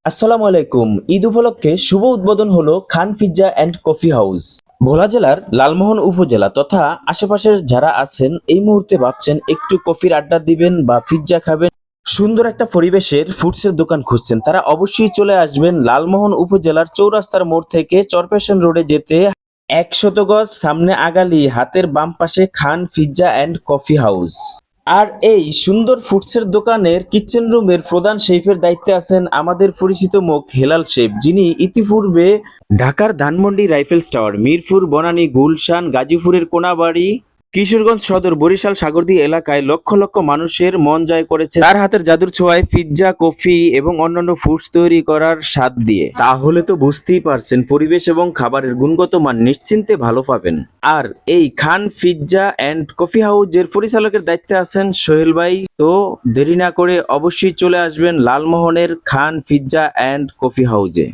আসসালামু আলাইকুম। ঈদ উপলক্ষে শুভ উদ্বোধন হলো খান পিৎজা অ্যান্ড কফি হাউস। ভোলা জেলার লালমোহন উপজেলা তথা আশেপাশের যারা আছেন এই মুহূর্তে ভাবছেন একটু কফির আড্ডা দিবেন বা পিৎজা খাবেন, সুন্দর একটা পরিবেশের ফুডসের দোকান খুঁজছেন, তারা অবশ্যই চলে আসবেন লালমোহন উপজেলার চৌরাস্তার মোড় থেকে চরপেশন রোডে যেতে ১০০ গজ সামনে আগালি হাতের বাম পাশে খান পিৎজা অ্যান্ড কফি হাউস। আর এই সুন্দর ফুডসের দোকানের কিচেন রুমের প্রধান শেফের দায়িত্বে আছেন আমাদের পরিচিত মুখ হেলাল শেফ, যিনি ইতিপূর্বে ঢাকার ধানমন্ডি রাইফেলস টাওয়ার, মিরপুর, বনানী, গুলশান, গাজীপুরের কোনাবাড়ি, কিশোরগঞ্জ সদর, বরিশাল, সাগরদী এলাকায় লক্ষ লক্ষ মানুষের মন জয় করেছে তার হাতের জাদুর ছোঁয়ায় পিৎজা, কফি এবং অন্যান্য ফুডস তৈরি করার স্বাদ দিয়ে। তাহলে তো বুঝতেই পারছেন পরিবেশ এবং খাবারের গুণগত মান নিশ্চিন্তে ভালো পাবেন। আর এই খান পিৎজা অ্যান্ড কফি হাউজের পরিচালকের দায়িত্বে আছেন সোহেল ভাই। তো দেরি না করে অবশ্যই চলে আসবেন লালমোহনের খান পিৎজা অ্যান্ড কফি হাউজে।